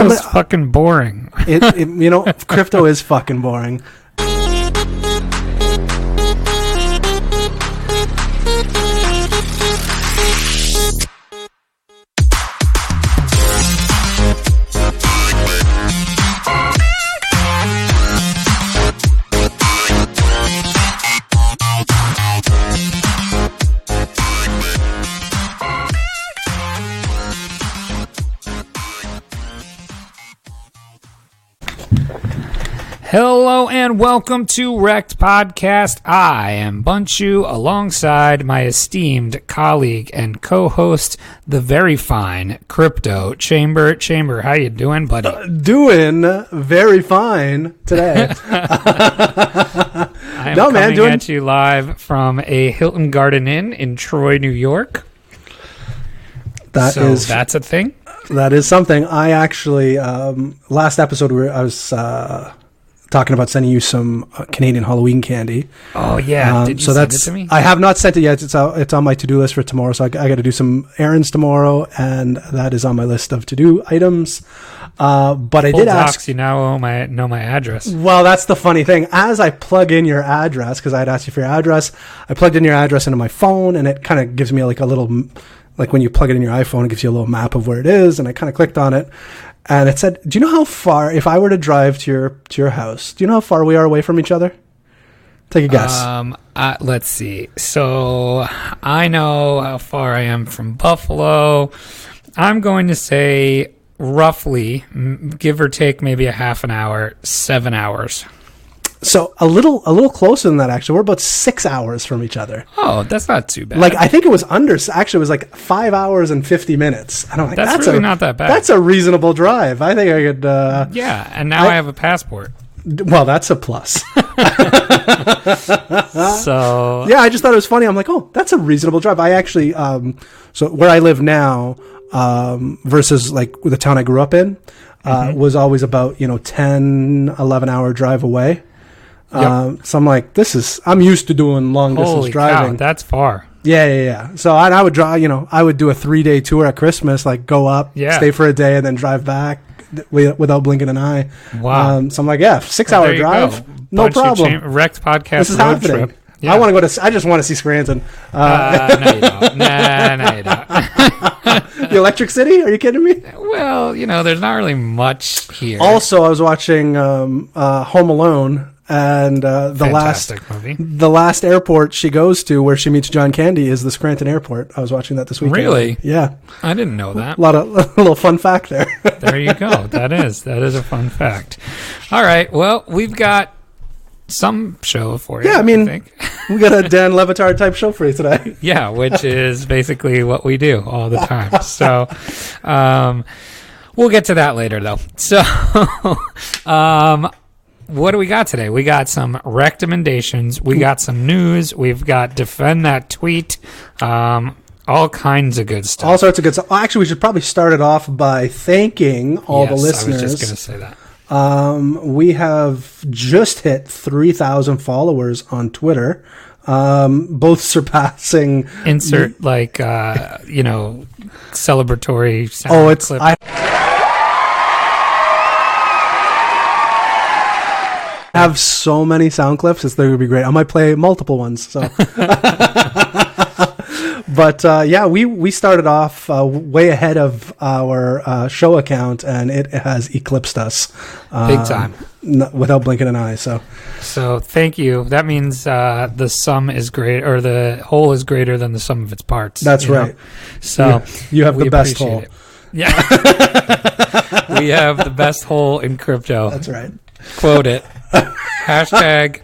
Crypto's fucking boring. Crypto is fucking boring. Hello and welcome to Rekt Podcast. I am Bunchu alongside my esteemed colleague and co-host, the very fine Crypto Chamber. Chamber, how you doing, buddy? Doing very fine today. I am coming at you live from a Hilton Garden Inn in Troy, New York. That's a thing? That is something. I actually, last episode I was talking about sending you some Canadian Halloween candy. Oh yeah, did you send it to me? I have not sent it yet. It's on my to-do list for tomorrow. So I got to do some errands tomorrow, and that is on my list of to-do items. But I did ask. You now know my address. Well, that's the funny thing. As I plug in your address, because I'd asked you for your address, I plugged in your address into my phone, and it kind of gives me like a little, like when you plug it in your iPhone, it gives you a little map of where it is, and I kind of clicked on it. And it said, do you know how far, if I were to drive to your house, do you know how far we are away from each other? Take a guess. Let's see. So I know how far I am from Buffalo. I'm going to say roughly, give or take maybe a half an hour, 7 hours. So a little closer than that, actually. We're about 6 hours from each other. Oh, that's not too bad. Like, I think it was actually it was like 5 hours and 50 minutes. And I'm like, that's really not that bad. That's a reasonable drive. I think I could... yeah, and now I have a passport. Well, that's a plus. So... Yeah, I just thought it was funny. I'm like, oh, that's a reasonable drive. I actually... so where I live now versus like the town I grew up in was always about, 10, 11 hour drive away. Yep. So I'm like, I'm used to doing long distance driving. Cow, that's far. Yeah. So I would drive, I would do a 3-day tour at Christmas, like go up, stay for a day, and then drive back without blinking an eye. Wow. So I'm like, 6 hour drive, no problem. Rekt Podcast this is road happening. Trip. Yeah. I just want to see Scranton. No, you don't. No, you don't. The Electric City? Are you kidding me? Well, there's not really much here. Also, I was watching Home Alone. And the last airport she goes to where she meets John Candy is the Scranton Airport. I was watching that this weekend. Really? Yeah. I didn't know that. A little fun fact there. There you go. That is a fun fact. All right. Well, we've got some show for you. Yeah, I think. We got a Dan Le Batard type show for you today. Yeah, which is basically what we do all the time. So, we'll get to that later, though. So, what do we got today? We got some Rektamendations. We got some news. We've got Defend That Tweet. All kinds of good stuff. All sorts of good stuff. Actually, we should probably start it off by thanking all the listeners. I was just going to say that. We have just hit 3,000 followers on Twitter, both surpassing... Insert, celebratory sound clip. I have so many sound clips. They're going to be great. I might play multiple ones. So, but we started off way ahead of our show account, and it has eclipsed us big time without blinking an eye. So thank you. That means the sum is great, or the whole is greater than the sum of its parts. That's right. So you have the best whole. It. Yeah, we have the best hole in crypto. That's right. Quote it. Hashtag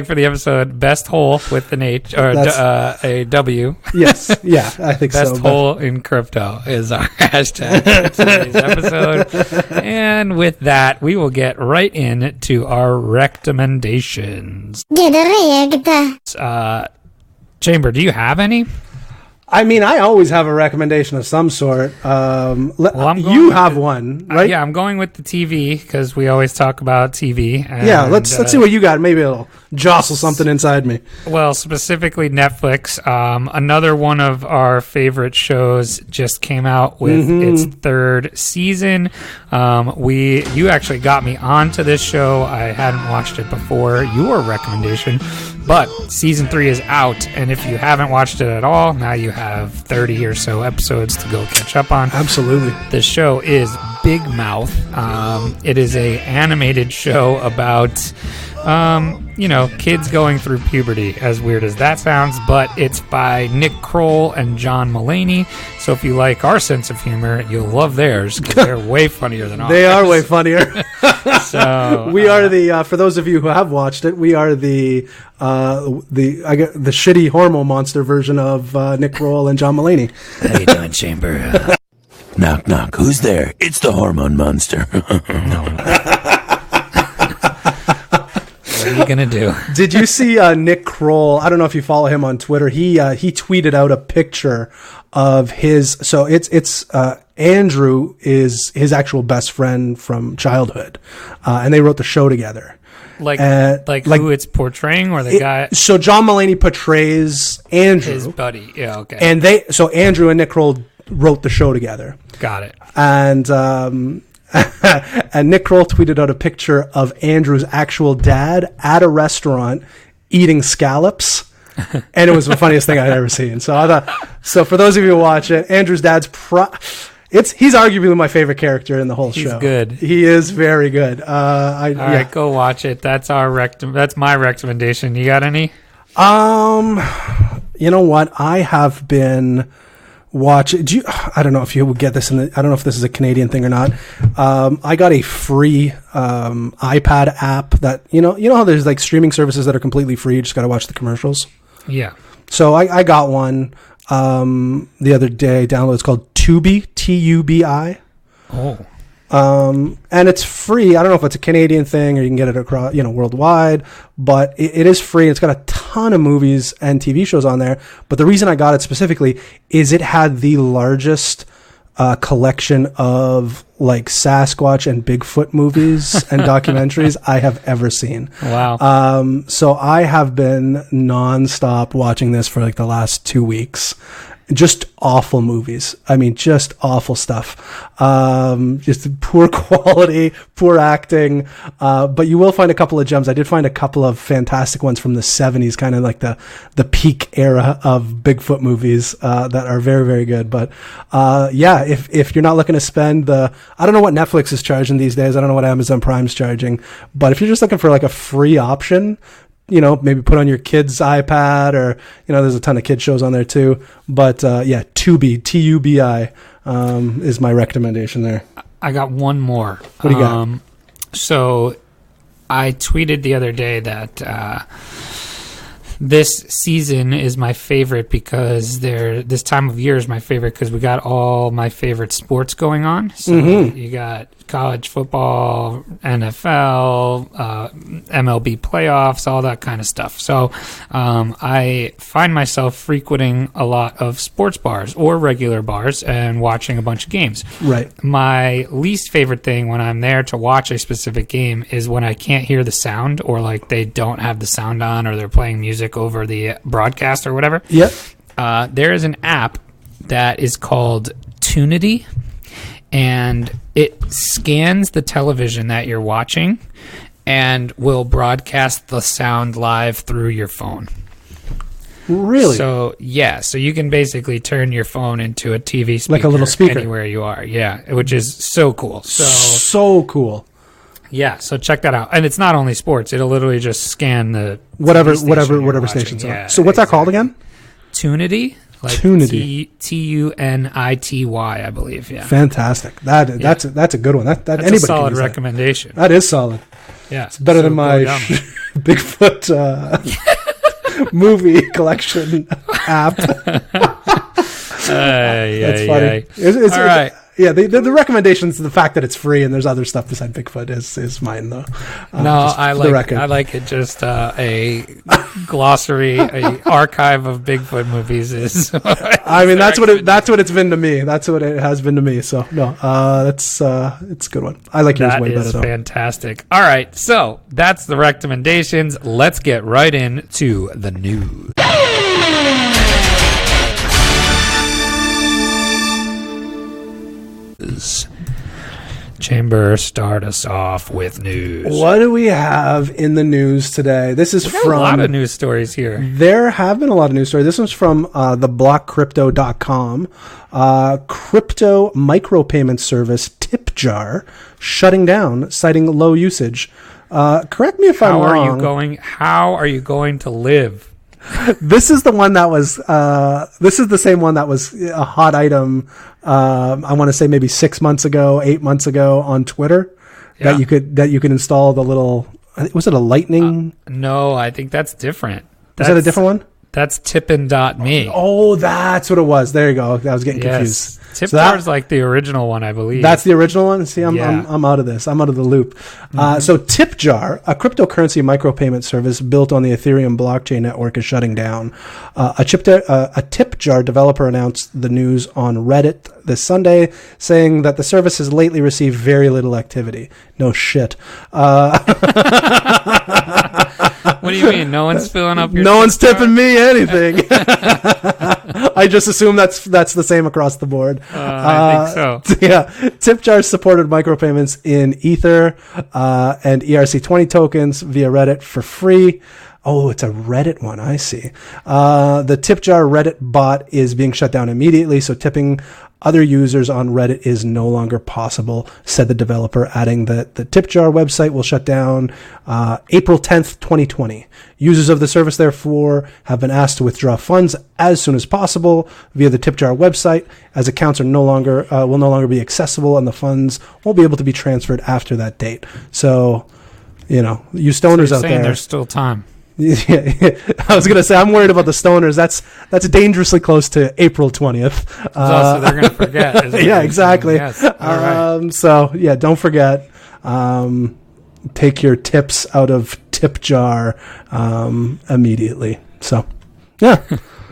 for the episode, best hole with an H or a W. Yes. Yeah, I think best hole in crypto is our hashtag for today's episode. And with that, we will get right into our Rektamendations. Get rigged. Chamber, do you have any? I mean, I always have a recommendation of some sort. You have one, right? Yeah, I'm going with the TV because we always talk about TV. And, yeah, let's see what you got. Maybe it'll jostle something inside me. Well, specifically Netflix. Another one of our favorite shows just came out with its third season. You actually got me onto this show. I hadn't watched it before your recommendation, but season 3 is out, and if you haven't watched it at all, now you have 30 or so episodes to go catch up on. Absolutely. The show is Big Mouth. It is a animated show about kids going through puberty, as weird as that sounds, but it's by Nick Kroll and John Mulaney. So if you like our sense of humor, you'll love theirs because they're way funnier than ours. They are way funnier. So we are the for those of you who have watched it, we are the shitty hormone monster version of Nick Kroll and John Mulaney. How you doing, Chamber? Knock, knock. Who's there? It's the hormone monster. What are you gonna do? Did you see Nick Kroll? I don't know if you follow him on Twitter. He tweeted out a picture of his. So it's Andrew is his actual best friend from childhood, and they wrote the show together. Like who it's portraying, or the guy? So John Mulaney portrays Andrew, his buddy. Yeah, okay. And Andrew and Nick Kroll wrote the show together. Got it. And and Nick Kroll tweeted out a picture of Andrew's actual dad at a restaurant eating scallops, and it was the funniest thing I'd ever seen. So I thought, for those of you who watch it, Andrew's dad's he's arguably my favorite character in the whole show. He's good. He is very good. All right, go watch it. That's that's my recommendation. You got any? You know what? I have been watching. I don't know if you would get this I don't know if this is a Canadian thing or not. I got a free iPad app that you know how there's like streaming services that are completely free. You just got to watch the commercials. Yeah. So I got one the other day. Download. It's called Tubi. Tubi. Oh. And it's free. I don't know if it's a Canadian thing or you can get it across, worldwide, but it is free. It's got a ton of movies and TV shows on there. But the reason I got it specifically is it had the largest collection of like Sasquatch and Bigfoot movies and documentaries I have ever seen. Wow. So I have been nonstop watching this for like the last 2 weeks. Just awful movies. I mean, just awful stuff. Just poor quality, poor acting. But you will find a couple of gems. I did find a couple of fantastic ones from the 70s, kind of like the peak era of Bigfoot movies, that are very, very good. But, if you're not looking to spend I don't know what Netflix is charging these days. I don't know what Amazon Prime's charging, but if you're just looking for like a free option, maybe put on your kid's iPad or, there's a ton of kid shows on there too. But, Tubi, Tubi, is my recommendation there. I got one more. What do you got? So I tweeted the other day that, this season is my favorite because this time of year is my favorite because we got all my favorite sports going on. So you got college football, NFL, MLB playoffs, all that kind of stuff. So I find myself frequenting a lot of sports bars or regular bars and watching a bunch of games. Right. My least favorite thing when I'm there to watch a specific game is when I can't hear the sound, or like they don't have the sound on, or they're playing music over the broadcast or whatever. Yep. There is an app that is called Tunity, and it scans the television that you're watching and will broadcast the sound live through your phone. Really? So, yeah. So you can basically turn your phone into a TV speaker. Like a little speaker. Anywhere you are. Yeah. Which is so cool. So cool. Yeah. So check that out. And it's not only sports. It'll literally just scan the whatever stations are. Yeah, so what's that called again? Tunity. Like Tunity. Tunity, I believe. Yeah. Fantastic. That's a good one. That's anybody a solid can use recommendation. That is solid. Yeah. It's better than my Bigfoot movie collection app. That's funny. All right. Yeah, the recommendations, the fact that it's free and there's other stuff beside Bigfoot is mine though. I like it. Just a glossary, a archive of Bigfoot movies is. I mean, that's what it's been to me. That's what it has been to me. So no, it's a good one. I like yours way better though. That is fantastic. All right, so that's the recommendations. Let's get right into the news. Chamber, start us off with news. What do we have in the news today? This is from a lot of news stories here. There have been a lot of news stories. This one's from theblockcrypto.com. Crypto micropayment service TipJar shutting down, citing low usage. Correct me if I'm wrong. How are you going to live? This is the one that was. This is the same one that was a hot item. I want to say maybe 6 months ago, 8 months ago on Twitter. Yeah. That you could install the little. Was it a lightning? No, I think that's different. Is that a different one? That's tippin.me. Oh, that's what it was. There you go. I was getting confused. TipJar is like the original one, I believe. That's the original one? See, I'm out of this. I'm out of the loop. So TipJar, a cryptocurrency micropayment service built on the Ethereum blockchain network, is shutting down. A TipJar developer announced the news on Reddit this Sunday, saying that the service has lately received very little activity. No shit. What do you mean? No one's filling up your No one's tipping me anything. I just assume that's the same across the board. I think so. Yeah. TipJar supported micropayments in Ether and ERC20 tokens via Reddit for free. Oh, it's a Reddit one. I see. The TipJar Reddit bot is being shut down immediately, so tipping other users on Reddit is no longer possible, said the developer, adding that the TipJar website will shut down April 10th, 2020. Users of the service, therefore, have been asked to withdraw funds as soon as possible via the TipJar website, as accounts are will no longer be accessible and the funds won't be able to be transferred after that date. So, you stoners out there. There's still time. Yeah, I was gonna say I'm worried about the stoners. That's dangerously close to April 20th. So they're gonna forget. Yeah, exactly. Yes. All right. So yeah, don't forget. Take your tips out of TipJar immediately. So yeah.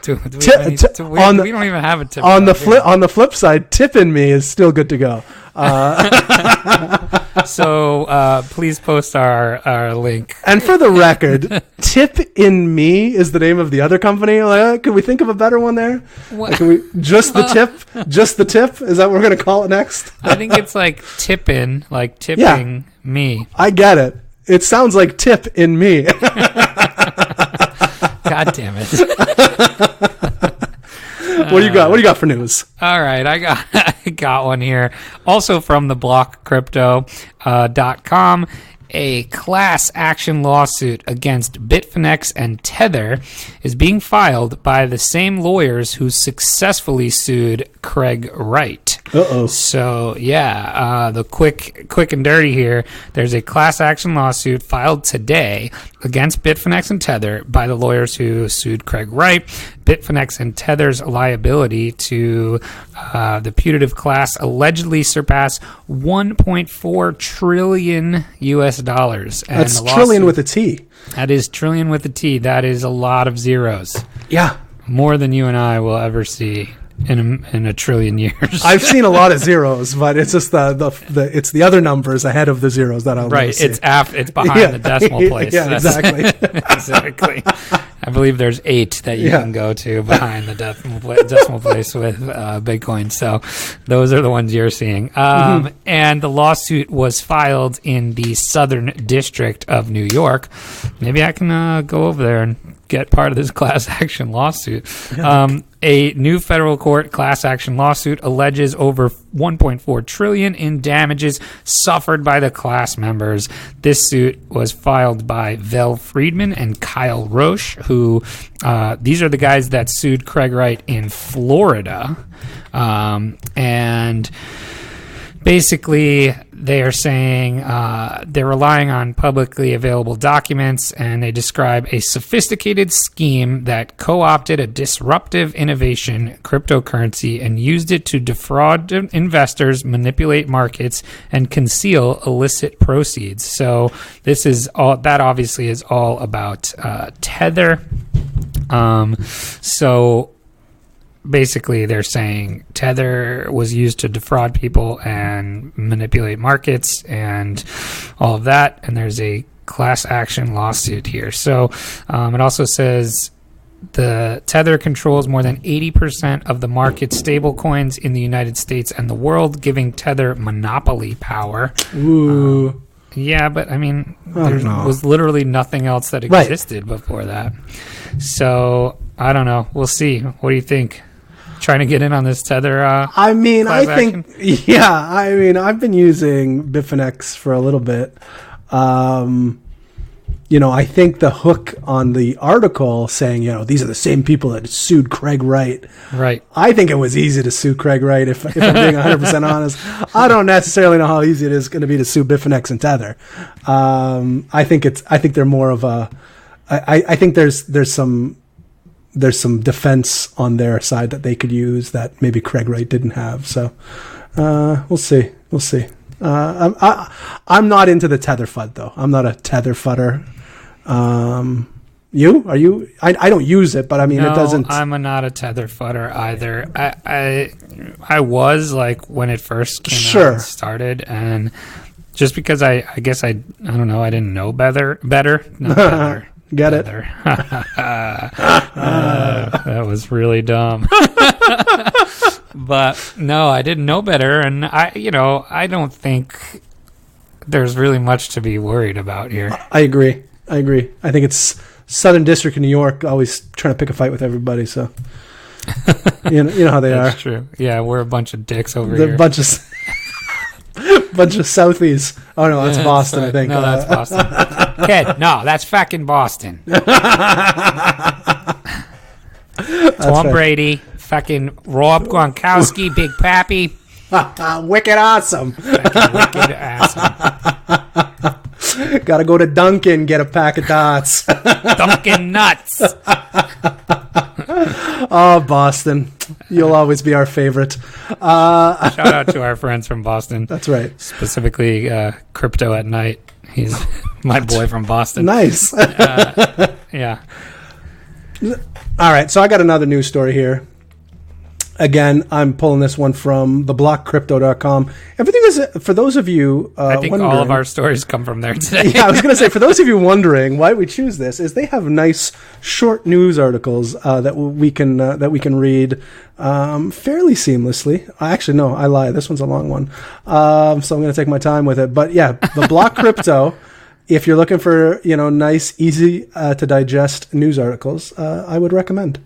We don't even have a tip. On the flip side, tipping me is still good to go. So please post our link. And for the record, Tip in Me is the name of the other company. Could we think of a better one there? Just the tip? Is that what we're going to call it next? I think it's like tipping me. I get it. It sounds like Tip in Me. God damn it. What do you got? What do you got for news? All right, I got one here. Also from the blockcrypto.com. A class action lawsuit against Bitfinex and Tether is being filed by the same lawyers who successfully sued Craig Wright. Uh-oh. So, yeah, the quick and dirty here. There's a class action lawsuit filed today against Bitfinex and Tether by the lawyers who sued Craig Wright. Bitfinex and Tether's liability to the putative class allegedly surpassed $1.4 trillion US dollars. And that's trillion with a T. That is trillion with a T. That is a lot of zeros. Yeah. More than you and I will ever see in a trillion years. I've seen a lot of zeros, but it's just it's the other numbers ahead of the zeros that I'll never see. It's behind the decimal place. Yeah, exactly. Exactly. I believe there's 8 that you can go to behind the decimal place with Bitcoin. So those are the ones you're seeing. And the lawsuit was filed in the Southern District of New York. Maybe I can go over there and get part of this class action lawsuit. A new federal court class action lawsuit alleges over $1.4 trillion in damages suffered by the class members. This suit was filed by Vel Friedman and Kyle Roche, who these are the guys that sued Craig Wright in Florida. And basically, they are saying they're relying on publicly available documents, and they describe a sophisticated scheme that co-opted a disruptive innovation, cryptocurrency, and used it to defraud investors, manipulate markets, and conceal illicit proceeds. So this is all that obviously is all about Tether. So basically they're saying Tether was used to defraud people and manipulate markets and all of that, and there's a class action lawsuit here. So it also says the Tether controls more than 80% of the market stablecoins in the United States and the world, giving Tether monopoly power. Ooh. Yeah, but I mean, there was literally nothing else that existed before that. So I don't know. We'll see. What do you think? Trying to get in on this Tether? I mean, I've been using Bitfinex for a little bit. I think the hook on the article saying, these are the same people that sued Craig Wright. Right. I think it was easy to sue Craig Wright, if I'm being 100% honest. I don't necessarily know how easy it is going to be to sue Bitfinex and Tether. I think they're more of a, I think there's some defense on their side that they could use that maybe Craig Wright didn't have. So, we'll see. I'm not into the Tether FUD though. I'm not a Tether FUDder. You? Are you? I don't use it, but I mean, it doesn't. I'm not a Tether FUDder either. I was like when it first came out and started, and just because I guess I don't know, I didn't know better. Not better. Get better. That was really dumb. But no, I didn't know better, and I don't think there's really much to be worried about here. I agree. I think it's Southern District of New York, always trying to pick a fight with everybody. So you know how they are. That's true. Yeah, we're a bunch of dicks over here. Bunch of Southies. Oh no, that's Boston. I think. No, that's Boston. Kid, no, that's fucking Boston. Tom Brady, fucking Rob Gronkowski, Big Pappy. Wicked awesome. Wicked awesome. Gotta go to Dunkin', get a pack of dots. Dunkin' Nuts. Oh, Boston. You'll always be our favorite. Shout out to our friends from Boston. That's right. Specifically, Crypto at Night. He's my boy from Boston. Nice. Yeah. All right, so I got another news story here. Again, I'm pulling this one from theblockcrypto.com. Everything is, for those of you I think all of our stories come from there today. Yeah, I was going to say, for those of you wondering why we choose this, is they have nice short news articles that we can read fairly seamlessly. Actually, no, I lie. This one's a long one, so I'm going to take my time with it. But yeah, the Block Crypto. If you're looking for nice, easy to digest news articles, I would recommend.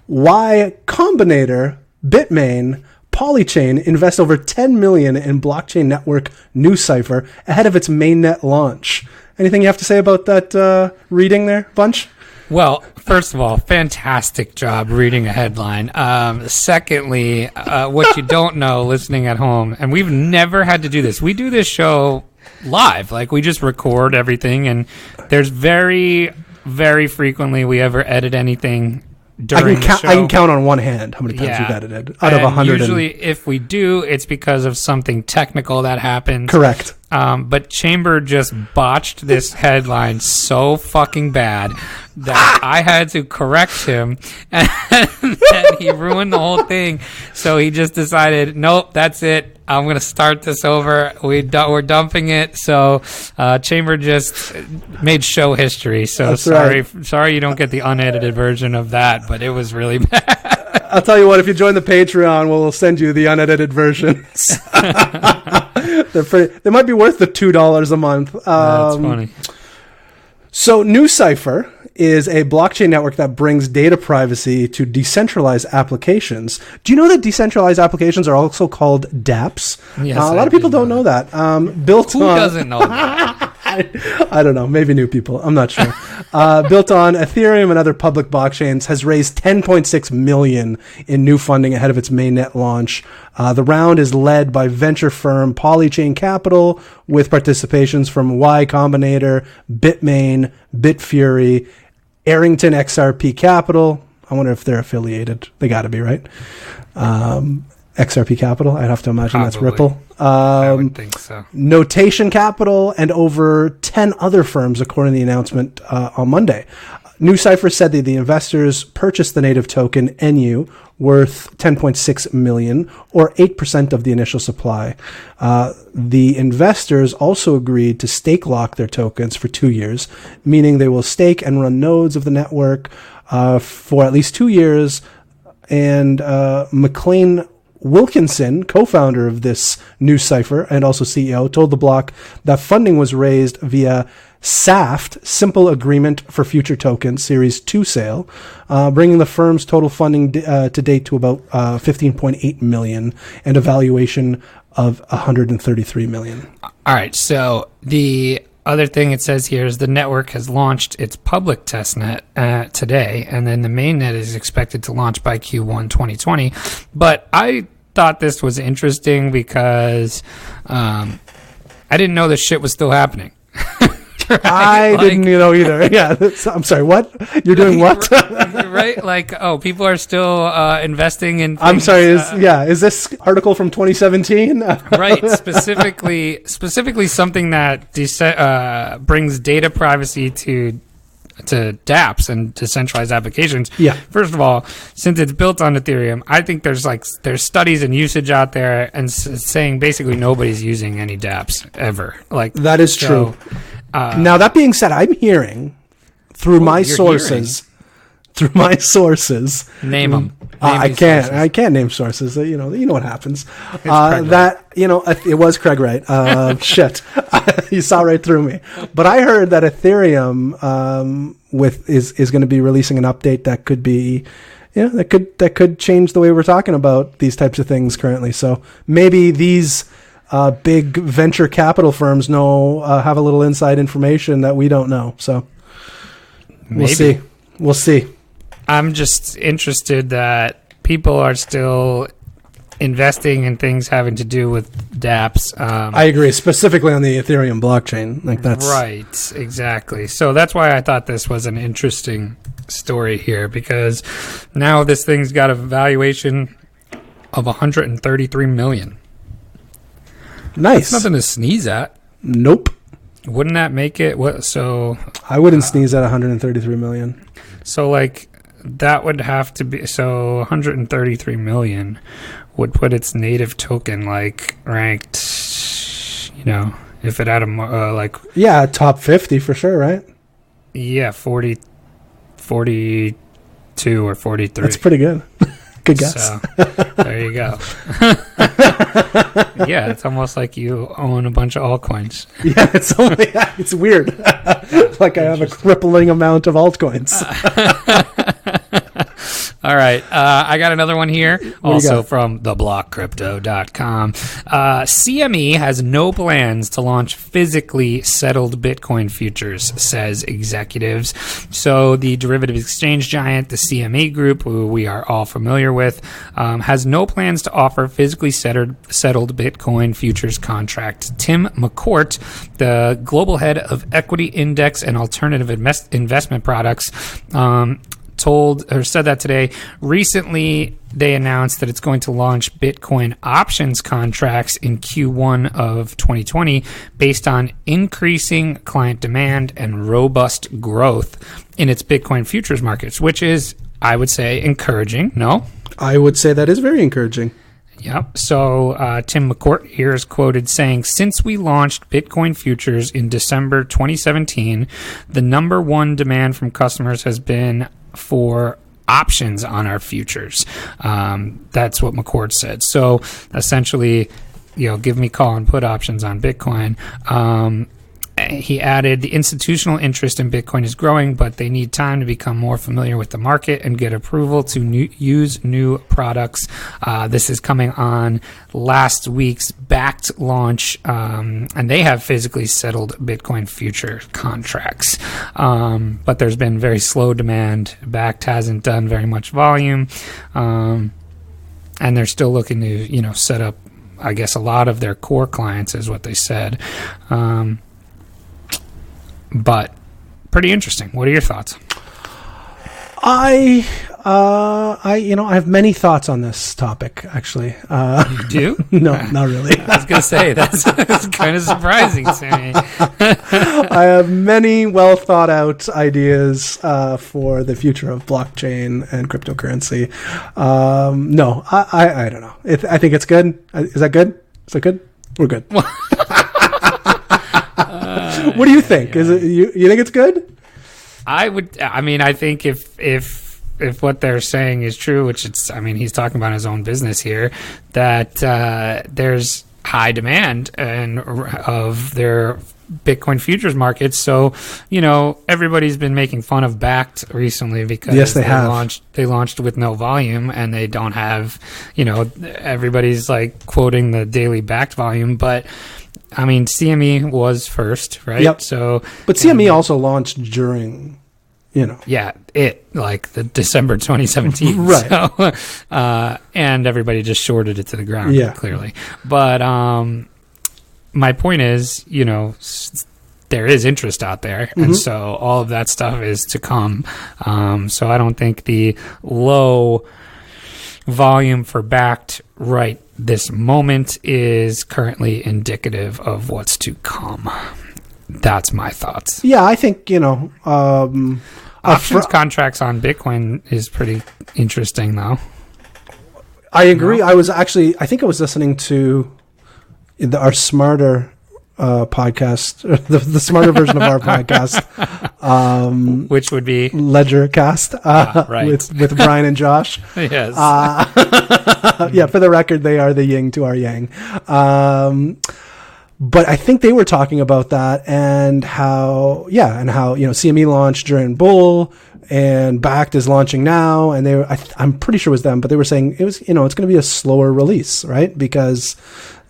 Why Combinator, Bitmain, Polychain invest over $10 million in blockchain network NewCipher ahead of its mainnet launch. Anything you have to say about that reading there, Bunch? Well, first of all, fantastic job reading a headline. Secondly, what you don't know listening at home, and we've never had to do this. We do this show live. Like, we just record everything, and there's very, very frequently we ever edit anything during the show. I can count on one hand how many times we've edited out of 100. Usually, if we do, it's because of something technical that happened. Correct. But Chamber just botched this headline so fucking bad that I had to correct him, and then he ruined the whole thing. So he just decided, nope, that's it. I'm going to start this over. We're dumping it. So Chamber just made show history. So sorry you don't get the unedited version of that, but it was really bad. I'll tell you what, if you join the Patreon, we'll send you the unedited versions. They might be worth the $2 a month. That's funny. So NewCipher is a blockchain network that brings data privacy to decentralized applications. Do you know that decentralized applications are also called dApps? Yes, a lot of people don't know that. Who doesn't know that? I don't know. Maybe new people. I'm not sure. Built on Ethereum and other public blockchains, has raised $10.6 million in new funding ahead of its mainnet launch. The round is led by venture firm Polychain Capital, with participations from Y Combinator, Bitmain, Bitfury, Arrington XRP Capital. I wonder if they're affiliated. They got to be, right? XRP Capital. I'd have to imagine that's Ripple. I would think so. Notation Capital and over 10 other firms, according to the announcement on Monday. New Cipher said that the investors purchased the native token NU, worth $10.6 million, or 8% of the initial supply. The investors also agreed to stake lock their tokens for 2 years, meaning they will stake and run nodes of the network for at least 2 years. And McLean Wilkinson, co-founder of this New Cipher and also CEO, told The Block that funding was raised via SAFT, Simple Agreement for Future Tokens, Series 2 sale, bringing the firm's total funding to date to about $15.8 million and a valuation of $133 million. All right, so the other thing it says here is the network has launched its public testnet today, and then the mainnet is expected to launch by Q1 2020. But I thought this was interesting because I didn't know this shit was still happening. Right? I didn't know either. Yeah, I'm sorry, what? You're doing what? Right? Like, oh, people are still investing in things. I'm sorry, is this article from 2017? Right, specifically something that brings data privacy to dApps and decentralized applications. Yeah. First of all, since it's built on Ethereum, I think there's studies and usage out there and saying basically nobody's using any dApps ever. Like, that is true. Now, that being said, I'm hearing through my sources. Name them. I can't name sources. You know what happens. It was Craig Wright. Shit, you saw right through me. But I heard that Ethereum is going to be releasing an update that could be, that could change the way we're talking about these types of things currently. So maybe these big venture capital firms have a little inside information that we don't know. So we'll see. I'm just interested that people are still investing in things having to do with dApps. I agree, specifically on the Ethereum blockchain. Like that's right, exactly. So that's why I thought this was an interesting story here, because now this thing's got a valuation of $133 million. Nice. That's nothing to sneeze at. Nope. Wouldn't that make it? What? So I wouldn't sneeze at 133 million. So like that would have to be, so 133 million would put its native token like ranked, if it had a top 50 for sure, right? Yeah, 42 or 43. That's pretty good. Good guess. So, there you go. Yeah, it's almost like you own a bunch of altcoins. Yeah, it's weird. Like I have a crippling amount of altcoins. All right. I got another one here, also from theblockcrypto.com. CME has no plans to launch physically settled Bitcoin futures, says executives. So the derivative exchange giant, the CME Group, who we are all familiar with, has no plans to offer physically settled Bitcoin futures contract. Tim McCourt, the global head of equity index and alternative investment products, said that today. Recently, they announced that it's going to launch Bitcoin options contracts in Q1 of 2020 based on increasing client demand and robust growth in its Bitcoin futures markets, which is, I would say, encouraging. No? I would say that is very encouraging. Yep. So Tim McCourt here is quoted saying, since we launched Bitcoin futures in December 2017, the number one demand from customers has been for options on our futures. That's what McCourt said. So essentially, give me call and put options on Bitcoin. he added, the institutional interest in Bitcoin is growing, but they need time to become more familiar with the market and get approval to use new products. This is coming on last week's Backed launch, and they have physically settled Bitcoin future contracts. But there's been very slow demand. Backed hasn't done very much volume, and they're still looking to, set up, I guess, a lot of their core clients is what they said. But pretty interesting. What are your thoughts? I have many thoughts on this topic, actually. You do? No, not really. I was going to say, that's kind of surprising to me. I have many well thought out ideas for the future of blockchain and cryptocurrency. No, I don't know. I think it's good. Is that good? Is that good? We're good. What do you think? Is it you think it's good? I think if what they're saying is true, which he's talking about his own business here, that there's high demand of their Bitcoin futures markets. So, everybody's been making fun of Backed recently because yes, they have. They launched with no volume and they don't have, everybody's like quoting the daily Backed volume, but CME was first, right? Yep. So, but CME also launched during, Yeah, the December 2017. Right. So, and everybody just shorted it to the ground, clearly. But my point is, there is interest out there. Mm-hmm. And so all of that stuff is to come. So I don't think the low volume for Backed right this moment is currently indicative of what's to come. That's my thoughts. Yeah, I think, options contracts on Bitcoin is pretty interesting, though. I agree. No? I think I was listening to our Smarter podcast, the smarter version of our podcast, which would be Ledgercast, right. with Brian and Josh. Yes. Yeah, for the record, they are the yin to our yang. But I think they were talking about that and how CME launched during bull and Backed is launching now, and I'm pretty sure it was them, but they were saying it's going to be a slower release, right? Because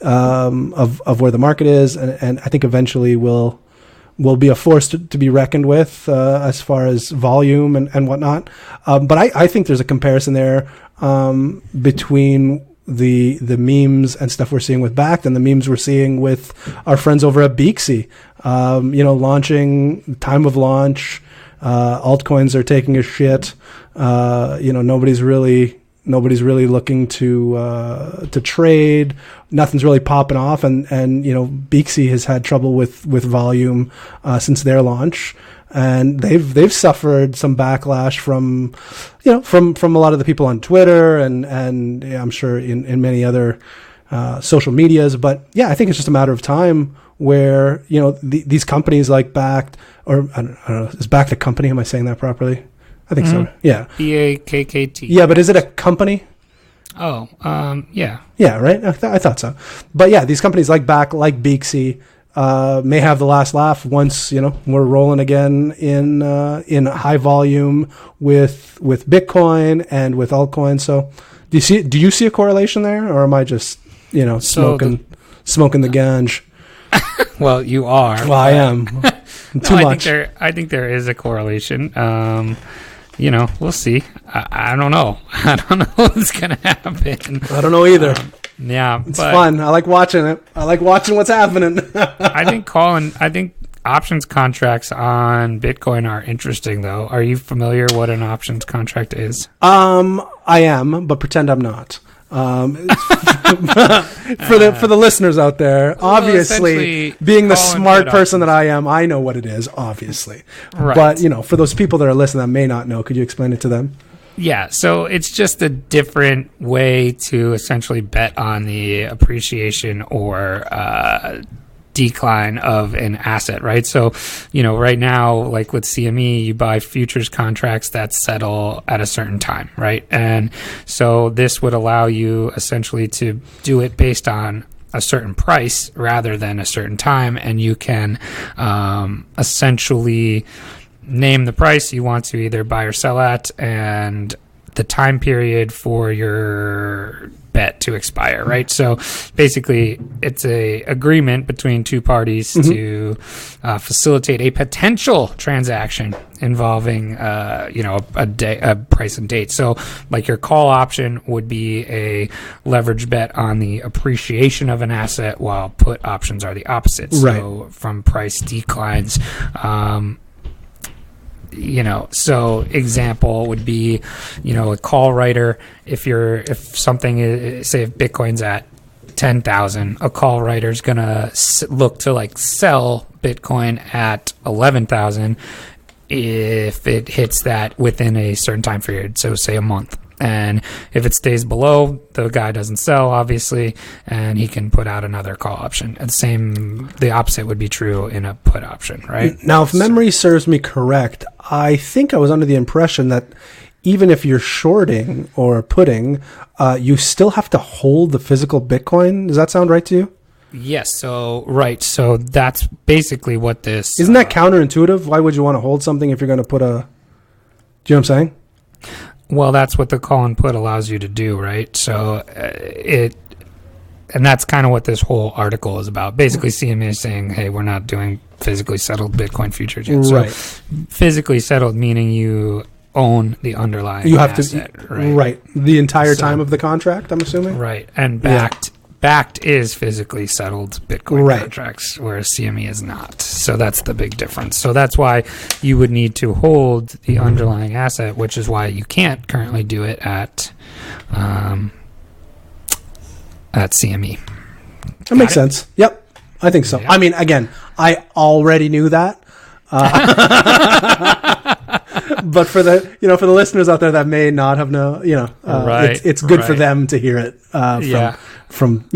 of where the market is, and I think eventually will be a force to be reckoned with as far as volume and whatnot. But I think there's a comparison there between the memes and stuff we're seeing with Backed and the memes we're seeing with our friends over at Beaksy. Launching, time of launch, altcoins are taking a shit. Nobody's really looking to trade. Nothing's really popping off, and Beaksy has had trouble with volume since their launch, and they've suffered some backlash from a lot of the people on Twitter and I'm sure in many other social medias. But yeah, I think it's just a matter of time where these companies like Backed, or I don't know, is Backed a company? Am I saying that properly? I think so. Yeah. BAKKT. Yeah, but is it a company? Oh, yeah. Yeah, right? I thought so. But yeah, these companies like Backed, like Beaksy, may have the last laugh once, we're rolling again in high volume with Bitcoin and with altcoins. So do you see a correlation there, or am I just, smoking the ganj? Well, you are. Well, I am. Too much. I think there is a correlation. We'll see. I don't know. I don't know what's going to happen. I don't know either. It's fun. I like watching it. I like watching what's happening. I think options contracts on Bitcoin are interesting, though. Are you familiar what an options contract is? I am, but pretend I'm not. For the listeners out there, obviously, being the smart person that I am, I know what it is, obviously. Right. But, for those people that are listening that may not know, could you explain it to them? Yeah, so it's just a different way to essentially bet on the appreciation or decline of an asset, right? So, right now, like with CME, you buy futures contracts that settle at a certain time, right? And so this would allow you essentially to do it based on a certain price rather than a certain time, and you can essentially name the price you want to either buy or sell at and the time period for your bet to expire, right? So basically it's a agreement between two parties to facilitate a potential transaction involving a price and date. So like your call option would be a leverage bet on the appreciation of an asset, while put options are the opposite. So from price declines, so example would be, a call writer. If something is, say, if Bitcoin's at 10,000, a call writer is gonna look to like sell Bitcoin at 11,000 if it hits that within a certain time period. So say a month. And if it stays below, the guy doesn't sell, obviously, and he can put out another call option. And the opposite would be true in a put option, right? Now, if memory serves me correct, I think I was under the impression that even if you're shorting or putting, you still have to hold the physical Bitcoin. Does that sound right to you? Yes. So that's basically what this... Isn't that counterintuitive? Why would you want to hold something if you're going to put a... Do you know what I'm saying? Well, that's what the call and put allows you to do, right? So and that's kind of what this whole article is about. Basically, CME is saying, hey, we're not doing physically settled Bitcoin futures yet. Right. So physically settled meaning you own the underlying asset, right? The entire time of the contract, I'm assuming? Right. And backed is physically settled Bitcoin contracts, whereas CME is not. So that's the big difference. So that's why you would need to hold the underlying asset, which is why you can't currently do it at CME. That makes sense. Yep, I think so. Yeah. I mean, again, I already knew that. But for the listeners out there that may not have known, it's good for them to hear it from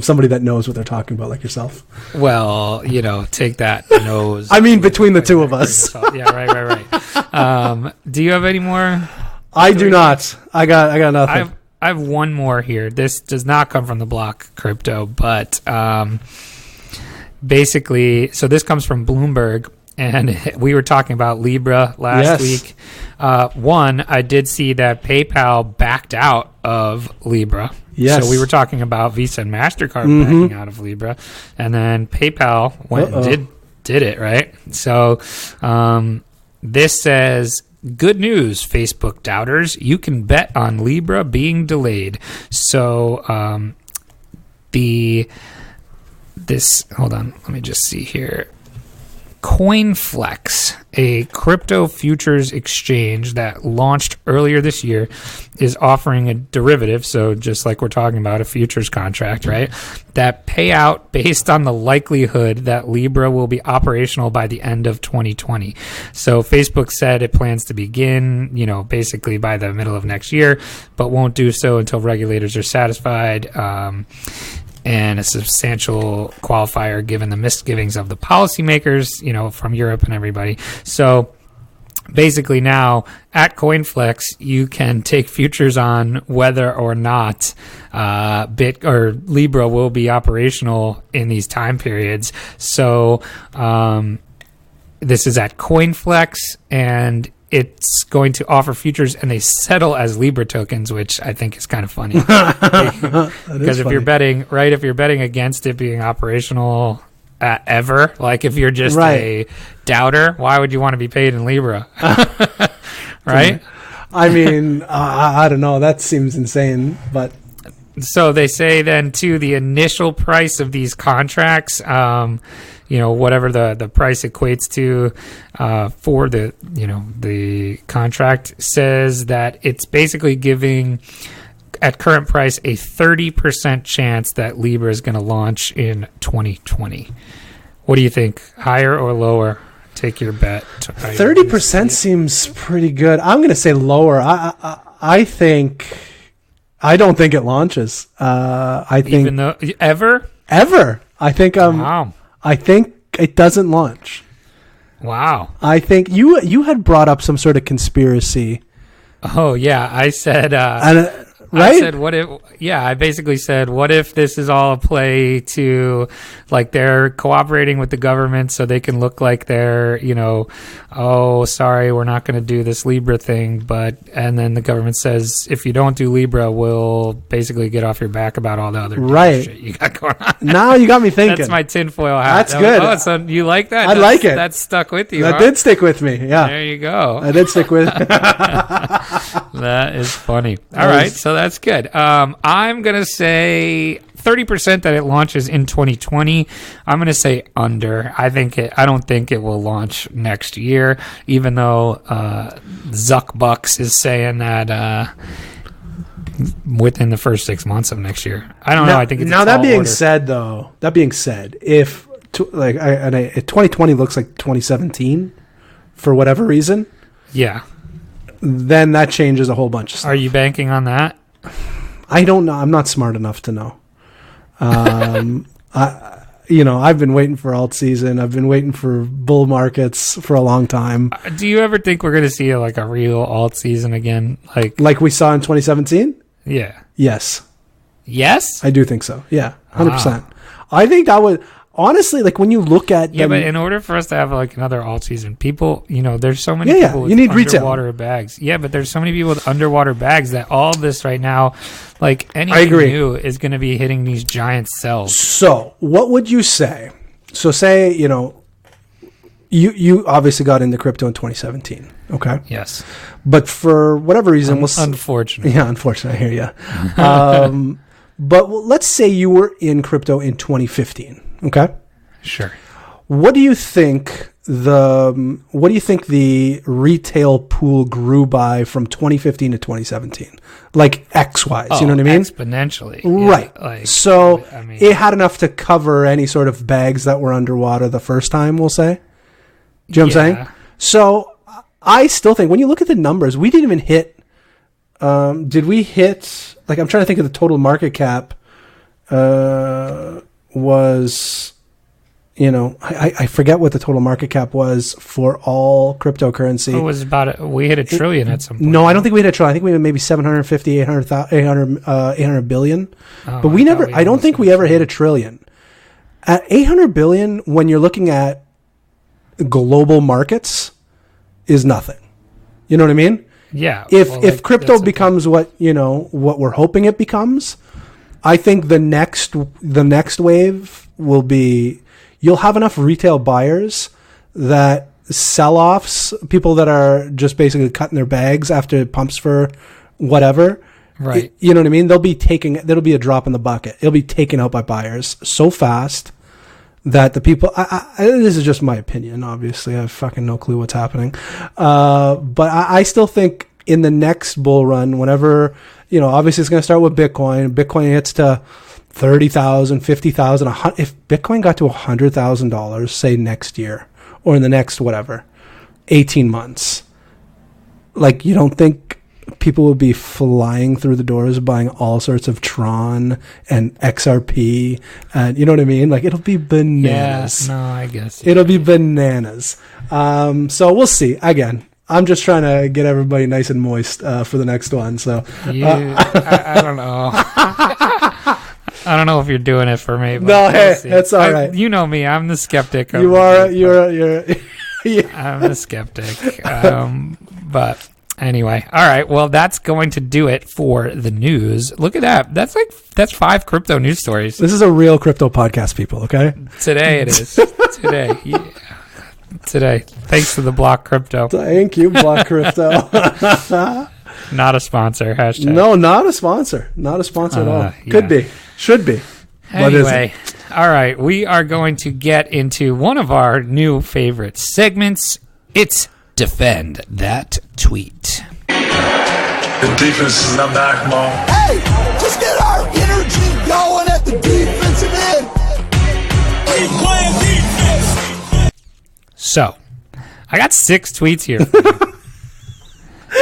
somebody that knows what they're talking about, like yourself. Well, take that nose. I mean, between the two of us. Yeah, right. Do you have any more? I do not. I got nothing. I have one more here. This does not come from the block crypto, but basically, so this comes from Bloomberg. And we were talking about Libra last week. I did see that PayPal backed out of Libra. Yes. So we were talking about Visa and MasterCard backing out of Libra. And then PayPal went and did it, right? So this says, good news, Facebook doubters. You can bet on Libra being delayed. So hold on, let me just see here. CoinFlex, a crypto futures exchange that launched earlier this year, is offering a derivative, so just like we're talking about, a futures contract, right, that pay out based on the likelihood that Libra will be operational by the end of 2020. So Facebook said it plans to begin, basically by the middle of next year, but won't do so until regulators are satisfied. And a substantial qualifier given the misgivings of the policymakers, from Europe and everybody. So basically now at CoinFlex, you can take futures on whether or not Libra will be operational in these time periods. So this is at CoinFlex, and it's going to offer futures, and they settle as Libra tokens, which I think is kind of funny. Because if you're betting against it being operational ever, like if you're just a doubter, why would you want to be paid in Libra? Right? I mean, I don't know. That seems insane, but... So they say then, too, the initial price of these contracts, whatever the price equates to for the contract, says that it's basically giving, at current price, a 30% chance that Libra is going to launch in 2020. What do you think? Higher or lower? Take your bet. 30% seems pretty good. I'm going to say lower. I don't think it launches. I think even though ever. I think wow. I think it doesn't launch. Wow. I think you had brought up some sort of conspiracy. Oh yeah, I said Right? I said, what if, I basically said, what if this is all a play to, like, they're cooperating with the government so they can look like they're, oh, sorry, we're not going to do this Libra thing. And then the government says, if you don't do Libra, we'll basically get off your back about all the other shit you got going on. Now you got me thinking. That's my tinfoil hat. That's good. Oh, so you like that? I like it. That stuck with you. That did stick with me. Yeah. There you go. I did stick with That is funny. All right, so that's good. I'm going to say 30% that it launches in 2020. I'm going to say under. I don't think it will launch next year, even though Zuckbucks is saying that within the first 6 months of next year. I don't know. I think it's now. That being said, if 2020 looks like 2017 for whatever reason, then that changes a whole bunch of stuff. Are you banking on that? I don't know. I'm not smart enough to know. I've been waiting for alt season. I've been waiting for bull markets for a long time. Do you ever think we're going to see a real alt season again? Like we saw in 2017? Yeah. Yes. Yes? I do think so. Yeah. 100%. Wow. I think that would... Honestly, when you look at... Yeah, but in order for us to have another alt season, people, there's so many people with you need underwater retail. Bags. Yeah, but there's so many people with underwater bags that all of this right now, anything new is going to be hitting these giant cells. So, what would you say? So, say, you obviously got into crypto in 2017, okay? Yes. But for whatever reason... Unfortunately. Yeah, unfortunately, I hear you. But let's say you were in crypto in 2015. Okay. Sure. What do you think the retail pool grew by from 2015 to 2017? X-wise, you know what I mean? Exponentially. Right. It had enough to cover any sort of bags that were underwater the first time, we'll say. Do you know what I'm saying? So I still think when you look at the numbers, we didn't even hit, did we hit, I'm trying to think of the total market cap, was, I forget what the total market cap was for all cryptocurrency. It was we hit $1 trillion at some point. No, I don't think we hit $1 trillion. I think we had maybe 750, 800 billion. But I don't think we ever hit $1 trillion. At 800 billion, when you're looking at global markets, is nothing. You know what I mean? Yeah. If crypto becomes what we're hoping it becomes, I think the next wave will be you'll have enough retail buyers that sell-offs, people that are just basically cutting their bags after it pumps for whatever. Right. You know what I mean? That'll be a drop in the bucket. It'll be taken out by buyers so fast that the people, this is just my opinion, obviously. I have fucking no clue what's happening. But I still think in the next bull run, whenever, obviously it's going to start with Bitcoin. Bitcoin hits to 30,000, 50,000. If Bitcoin got to $100,000, say next year or in the next 18 months, you don't think people will be flying through the doors buying all sorts of Tron and XRP and you know what I mean? It'll be bananas. Yeah, no, I guess. It'll be bananas. So we'll see. Again, I'm just trying to get everybody nice and moist for the next one. So I don't know. I don't know if you're doing it for me. But no, hey, that's all right. You know me. I'm the skeptic. You're. Yeah. I'm the skeptic. But anyway, all right. Well, that's going to do it for the news. Look at that. That's 5 crypto news stories. This is a real crypto podcast, people. Okay. Today it is. Today. Yeah. Today. Thanks to the Block Crypto. Thank you, Block Crypto. Not a sponsor. Hashtag. No, not a sponsor. Not a sponsor at all. Yeah. Could be. Should be. Anyway, all right. We are going to get into one of our new favorite segments. It's Defend That Tweet. The defense is not back, Mo. Hey, just get our energy going at the defensive end. Keep playing defense. So, I got 6 tweets here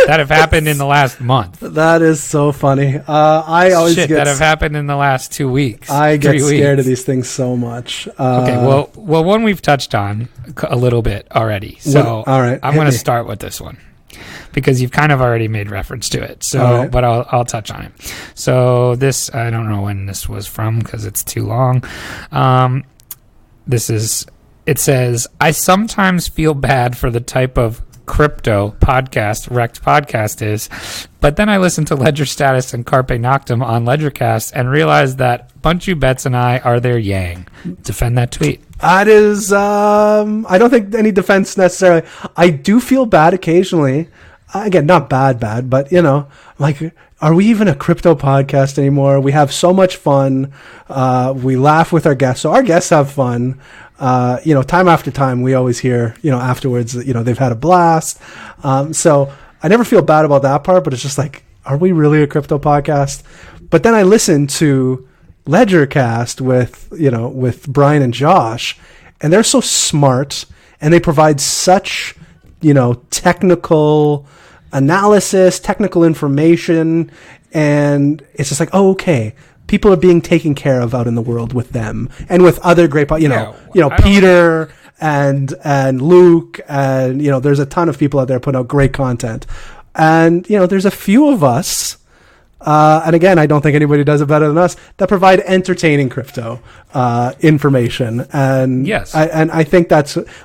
that have happened in the last month. That is so funny. I always that have happened in the last 2 weeks. I get scared of these things so much. Okay, well, one we've touched on a little bit already. So, all right, I'm going to start with this one. because you've kind of already made reference to it. So, All right. but I'll touch on it. So this, I don't know when this was from because it's too long. It says, I sometimes feel bad for the type of crypto podcast Rekt podcast is, but then I listen to Ledger Status and Carpe Noctem on Ledgercast and realize that Bunchu Bets and I are their yang. Defend that tweet. That is, I don't think any defense necessarily. I do feel bad occasionally. Again, not bad, but like, are we even a crypto podcast anymore? We have so much fun. We laugh with our guests. So our guests have fun. Time after time, we always hear, afterwards that, they've had a blast. So I never feel bad about that part, but it's just like, are we really a crypto podcast? But then I listen to Ledgercast with Brian and Josh, and they're so smart and they provide such, technical analysis, technical information. And it's just like, oh, okay. People are being taken care of out in the world with them and with other great, Peter and Luke and, there's a ton of people out there putting out great content. And, there's a few of us, and again, I don't think anybody does it better than us, that provide entertaining crypto information. And yes, I think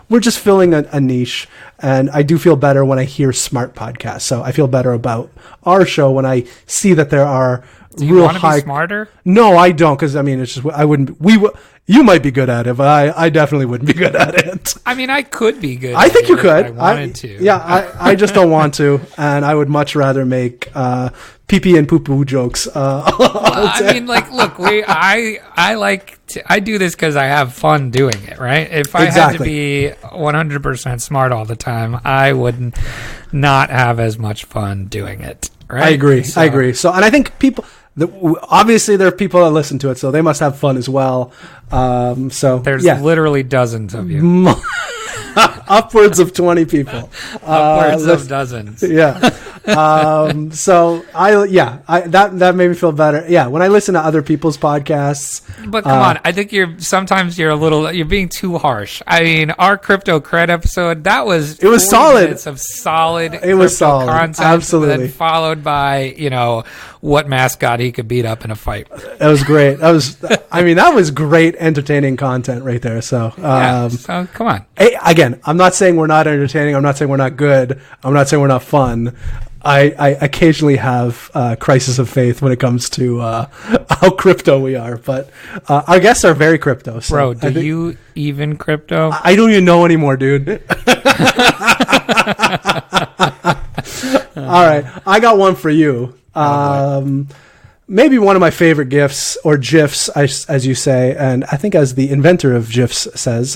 we're just filling a niche. And I do feel better when I hear smart podcasts. So I feel better about our show when I see that there are Do you want to be smarter? No, I don't, because it's just I wouldn't. You might be good at it, but I definitely wouldn't be good at it. I mean, I could be good. I think you could. If I wanted to. Yeah, I just don't want to, and I would much rather make pee pee and poo poo jokes. I mean, like, look, I do this because I have fun doing it, right? If I had to be 100% smart all the time, I would not have as much fun doing it. Right? I agree. So, and I think people. Obviously, there are people that listen to it, so they must have fun as well. There's literally dozens of you. Upwards of 20 people. Upwards of dozens. Yeah. That made me feel better. Yeah. When I listen to other people's podcasts. But come on. I think you're being too harsh. I mean, our crypto cred episode, it was solid. Minutes of solid content. Absolutely. Then followed by, what mascot he could beat up in a fight. That was great. That was great entertaining content right there. So, so come on. Again, I'm not saying we're not entertaining. I'm not saying we're not good. I'm not saying we're not fun. I occasionally have crisis of faith when it comes to how crypto we are, but our guests are very crypto. So Bro, you even crypto? I don't even know anymore, dude. All right, I got one for you. Maybe one of my favorite GIFs or GIFs, as you say, and I think as the inventor of GIFs says.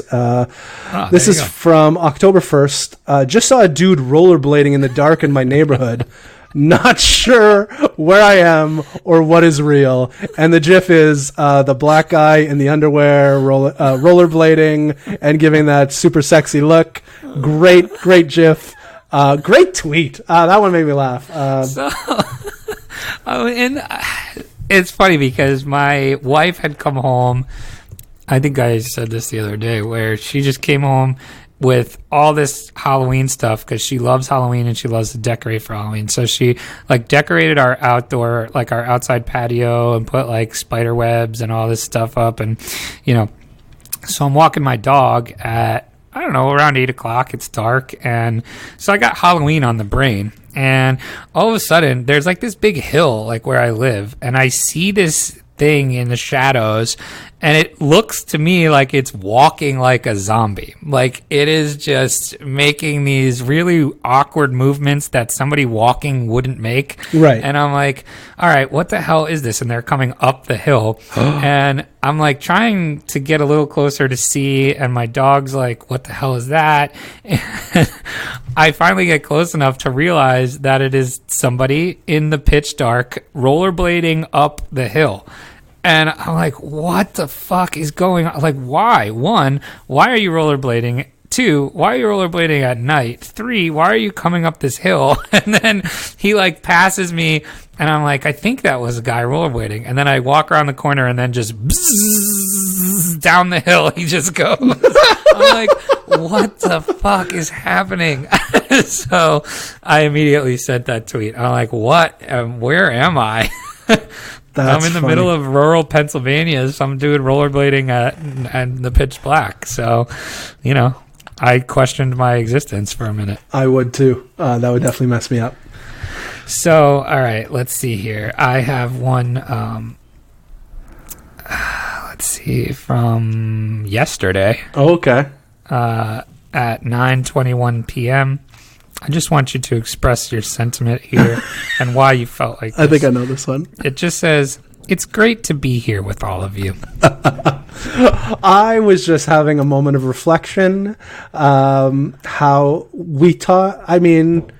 This is from October 1st. Just saw a dude rollerblading in the dark in my neighborhood. Not sure where I am or what is real. And the GIF is the black guy in the underwear rollerblading and giving that super sexy look. Great GIF. Great tweet. That one made me laugh. And it's funny because my wife had come home. I think I said this the other day, where she just came home with all this Halloween stuff because she loves Halloween and she loves to decorate for Halloween. So she decorated our outside patio and put spider webs and all this stuff up. And, so I'm walking my dog at, I don't know, around 8 o'clock. It's dark. And so I got Halloween on the brain. And all of a sudden, there's this big hill, where I live. And I see this thing in the shadows. And it looks to me like it's walking like a zombie. It is just making these really awkward movements that somebody walking wouldn't make. Right. And I'm like, all right, what the hell is this? And they're coming up the hill. And I'm trying to get a little closer to see. And my dog's like, what the hell is that? And I finally get close enough to realize that it is somebody in the pitch dark rollerblading up the hill. And I'm like, what the fuck is going on? Why? 1, why are you rollerblading? 2, why are you rollerblading at night? 3, why are you coming up this hill? And then he passes me, and I'm like, I think that was a guy rollerblading. And then I walk around the corner, and then just bzzz, down the hill he just goes. I'm like, what the fuck is happening? So I immediately sent that tweet. I'm like, what? Where am I? I'm in the middle of rural Pennsylvania. Some dude rollerblading and the pitch black. So, I questioned my existence for a minute. I would too. That would definitely mess me up. So, all right, let's see here. I have one, let's see, from yesterday. Oh, okay. At 9:21 p.m. I just want you to express your sentiment here and why you felt like this. I think I know this one. It just says, it's great to be here with all of you. I was just having a moment of reflection. How we talk. I mean,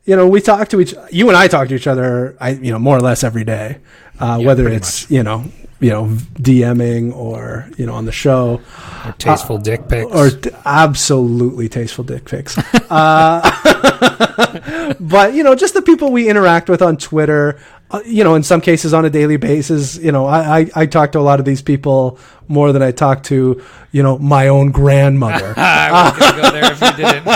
we talk to you and I talk to each other, more or less every day, whether it's, DMing or, on the show. Or tasteful dick pics. Or absolutely tasteful dick pics. But, just the people we interact with on Twitter, in some cases on a daily basis. I talk to a lot of these people more than I talk to, my own grandmother. I was going to go there if you didn't.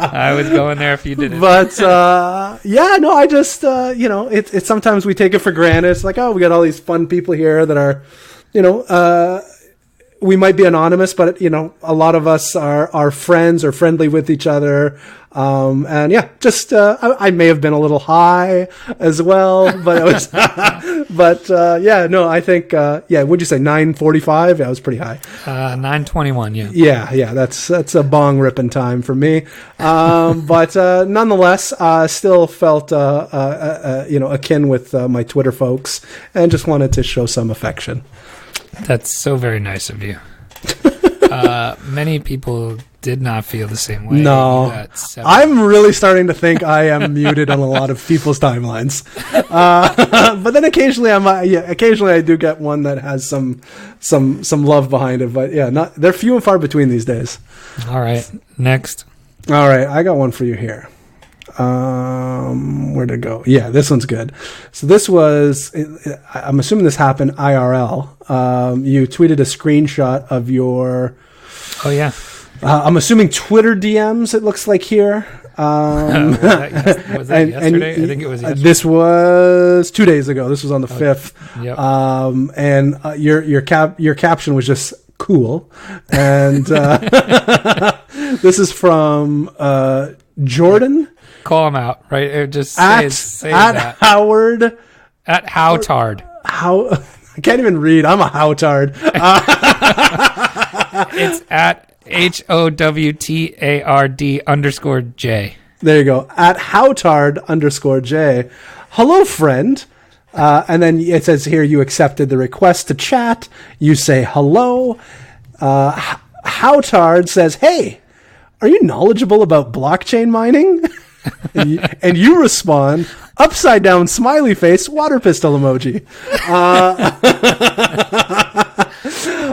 I was going there if you didn't. But, I just, it's sometimes we take it for granted. It's like, oh, we got all these fun people here that are, we might be anonymous, but a lot of us are friends or friendly with each other. I may have been a little high as well, but it was, I think, what'd you say? 9:45? Yeah, it was pretty high. 9:21. Yeah. Yeah. That's a bong ripping time for me. But nonetheless, still felt, akin with my Twitter folks and just wanted to show some affection. That's so very nice of you. Many people did not feel the same way. No, I'm really starting to think I am muted on a lot of people's timelines. But then occasionally I do get one that has some love behind it. But they're few and far between these days. All right, next. All right, I got one for you here. Where'd it go? Yeah, this one's good. So this was, I'm assuming this happened IRL. You tweeted a screenshot of your, oh yeah. I'm assuming Twitter DMs, it looks like here. Was that yesterday? I think it was yesterday. This was 2 days ago. This was on the 5th. Yep. And your caption was just cool. And this is from Jordan. Call him out, right? Just say at that. Howard. At Howtard. I can't even read. I'm a Howtard. It's at HOWTARD_J. There you go. At Howtard_J. Hello, friend. And then it says here you accepted the request to chat. You say hello. Howtard says, hey, are you knowledgeable about blockchain mining? And you respond, upside down smiley face, water pistol emoji.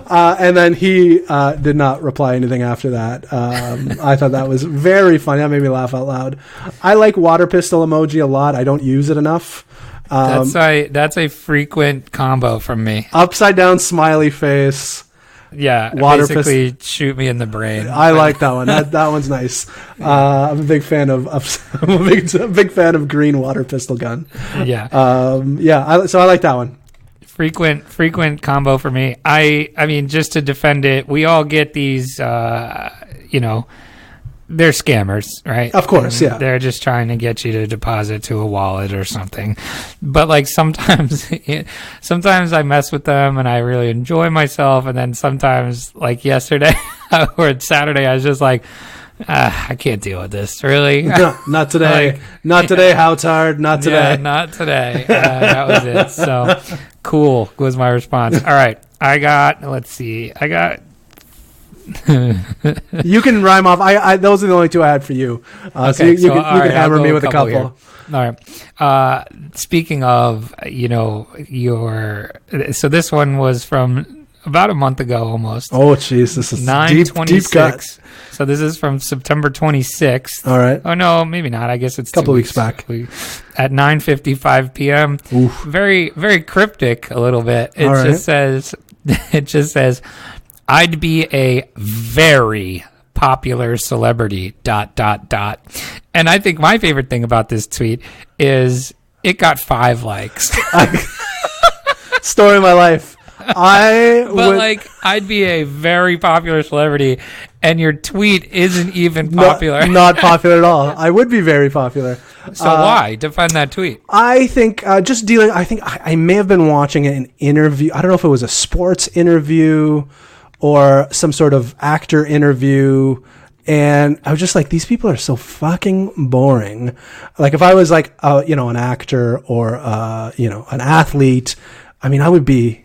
And then he did not reply anything after that. I thought that was very funny. That made me laugh out loud. I like water pistol emoji a lot. I don't use it enough. That's a frequent combo from me. Upside down smiley face. Yeah, water basically shoot me in the brain. I like that one. That one's nice. I'm a big fan of I'm a big fan of green water pistol gun. Yeah. So I like that one. Frequent combo for me. I mean, just to defend it, we all get these. They're scammers, right? Of course, yeah. They're just trying to get you to deposit to a wallet or something. But like sometimes I mess with them and I really enjoy myself. And then sometimes, like yesterday or Saturday, I was just like, I can't deal with this. Really? No, not today. Not today, Howtard. Not today. Yeah, not today. That was it. So cool was my response. All right. Let's see. You can rhyme off. Those are the only two I had for you. Okay, so you can hammer me with a couple. Here. All right. Speaking of, so this one was from about a month ago almost. Oh, jeez. This is 9/26. So this is from September 26th. All right. Oh, no, maybe not. I guess it's a couple weeks back. At 9:55 p.m. Oof. Very, very cryptic a little bit. It just says, I'd be a very popular celebrity ... And I think my favorite thing about this tweet is it got 5 likes. Story of my life. I'd be a very popular celebrity, and your tweet isn't even popular. Not popular at all. I would be very popular. So why? Define that tweet. I think I think I may have been watching an interview. I don't know if it was a sports interview or some sort of actor interview. And I was just like, these people are so fucking boring. Like if I was like, an actor or, an athlete, I mean, I would be,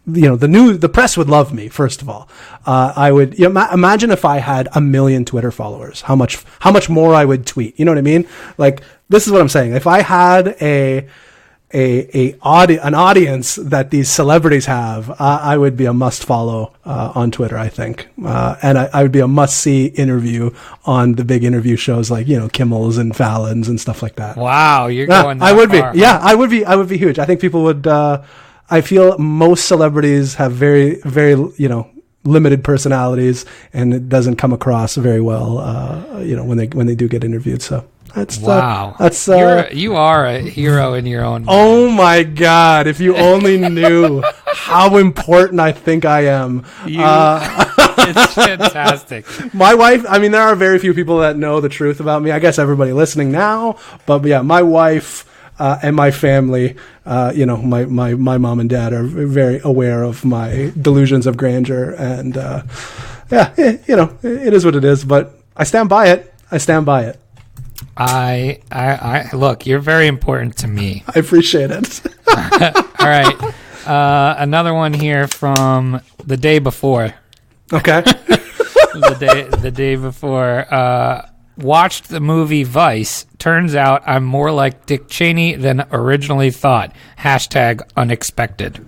the press would love me. First of all, I would imagine if I had 1 million Twitter followers, how much more I would tweet. You know what I mean? Like this is what I'm saying. If I had an audience that these celebrities have, I would be a must follow on Twitter, I think, and I would be a must see interview on the big interview shows like Kimmel's and Fallon's and stuff like that. Wow, you're going. I would far, be. Yeah, I would be. I would be huge. I think people would. I feel most celebrities have very, very, limited personalities, and it doesn't come across very well, when they do get interviewed. So that's wow. You are a hero in your own. Oh my God! If you only knew how important I think I am. It's fantastic. My wife. I mean, there are very few people that know the truth about me. I guess everybody listening now, but yeah, my wife. And my family, my mom and dad are very aware of my delusions of grandeur, and it is what it is. But I stand by it. I look. You're very important to me. I appreciate it. All right, another one here from the day before. Okay, the day before. Watched the movie Vice. Turns out I'm more like Dick Cheney than originally thought. #unexpected.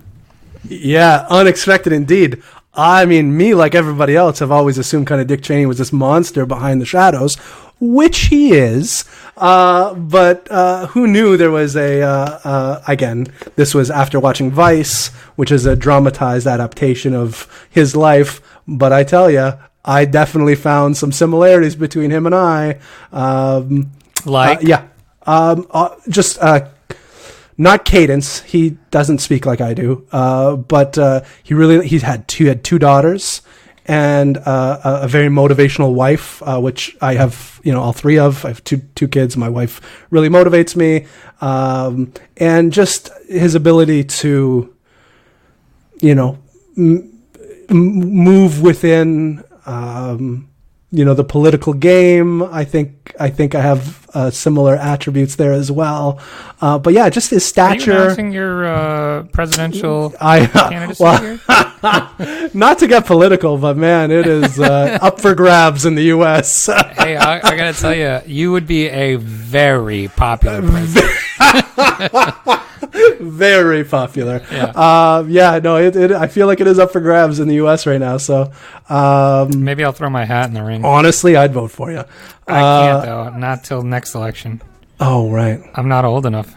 Yeah, unexpected indeed. I mean, me, like everybody else, have always assumed kind of Dick Cheney was this monster behind the shadows, which he is. But who knew there was again, this was after watching Vice, which is a dramatized adaptation of his life. But I tell you, I definitely found some similarities between him and I. Just not cadence. He doesn't speak like I do. But he had 2 daughters and a very motivational wife, which I have, all 3 of. I have two kids. My wife really motivates me. And just his ability to, move within, the political game. I think I have similar attributes there as well. But yeah, just his stature. Are you announcing your presidential candidacy here? Not to get political, but man, it is up for grabs in the U.S. Hey, I gotta tell you, you would be a very popular president. Very popular. Yeah. I feel like it is up for grabs in the U.S. right now. So maybe I'll throw my hat in the ring. Honestly, I'd vote for you. I can't though. Not till next election. Oh, right. I'm not old enough.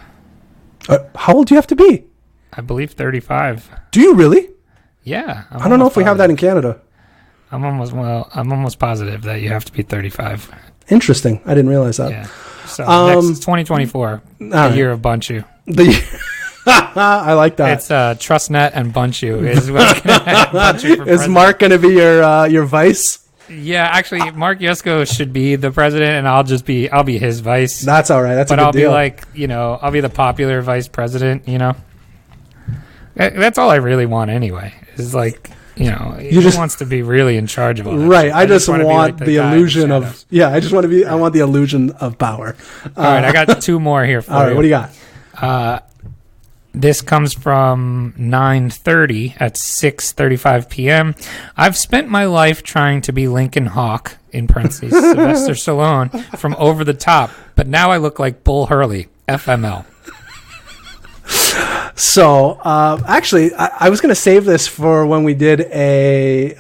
How old do you have to be? I believe 35. Do you really? Yeah. I don't know if we have that in Canada. I'm almost positive that you have to be 35. Interesting. I didn't realize that. Yeah. So next 2024, the year of Bunchu. I like that. It's Trustnet and Bunchu is what's going to happen. Bunchu for is Mark going to be your vice? Yeah, actually, Mark Yusko should be the president, and I'll be his vice. That's all right. That's but a good I'll deal. be like, I'll be the popular vice president. That's all I really want anyway. Is like, he wants to be really in charge of all that. Right. Shit. I just want like the illusion of I just want to be. I want the illusion of power. All right, I got 2 more here for you. All right, what do you got? This comes from 9:30 at 6:35 p.m. I've spent my life trying to be Lincoln Hawk, in parentheses, Sylvester Stallone, from Over the Top, but now I look like Bull Hurley, FML. So, actually, I was going to save this for when we did a,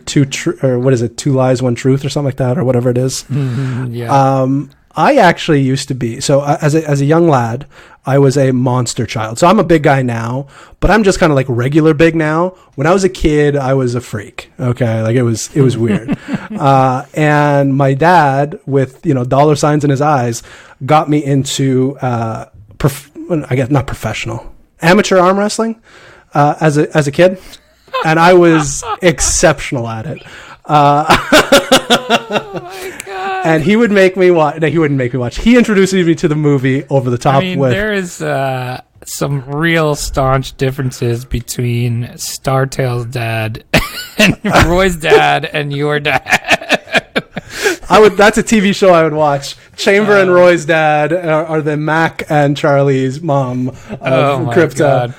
Two Lies, One Truth or something like that, or whatever it is. Yeah. I actually used to be, so as a young lad, I was a monster child. So I'm a big guy now, but I'm just kind of like regular big now. When I was a kid, I was a freak. Okay. Like it was weird. And my dad, with, dollar signs in his eyes, got me into, I guess not professional, amateur arm wrestling, as a kid. And I was exceptional at it. Oh my God. And he would make me watch. No, he wouldn't make me watch. He introduced me to the movie Over the Top. There is some real staunch differences between Startail's dad and Roy's dad and your dad. That's a TV show I would watch. Chamber and Roy's dad are the Mac and Charlie's mom of crypto.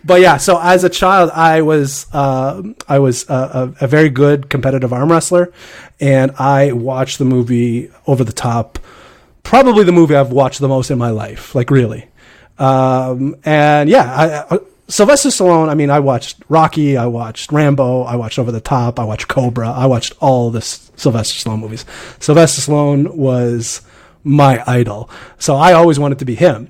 But yeah, so as a child, I was a very good competitive arm wrestler, and I watched the movie Over the Top, probably the movie I've watched the most in my life, like really. And yeah, Sylvester Stallone. I mean, I watched Rocky, I watched Rambo, I watched Over the Top, I watched Cobra, I watched all the Sylvester Stallone movies. Sylvester Stallone was my idol, so I always wanted to be him.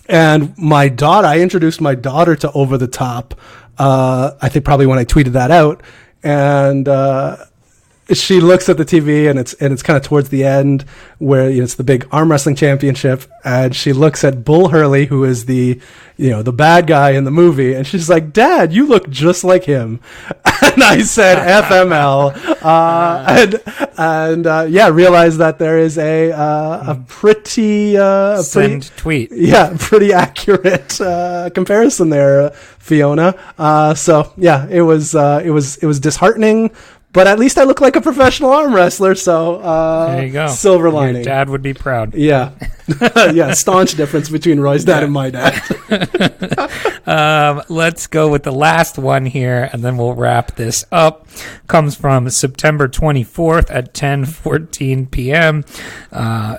And I introduced my daughter to Over the Top, I think probably when I tweeted that out. And, she looks at the TV and it's kind of towards the end where it's the big arm wrestling championship. And she looks at Bull Hurley, who is the bad guy in the movie. And she's like, "Dad, you look just like him." And I said, FML. Realized that there is a pretty tweet. Yeah, pretty accurate comparison there, Fiona. So yeah, it was disheartening. But at least I look like a professional arm wrestler, so there you go. Silver lining. Your dad would be proud. Yeah. Yeah, staunch difference between Roy's dad and my dad. Let's go with the last one here, and then we'll wrap this up. Comes from September 24th at 10:14 p.m.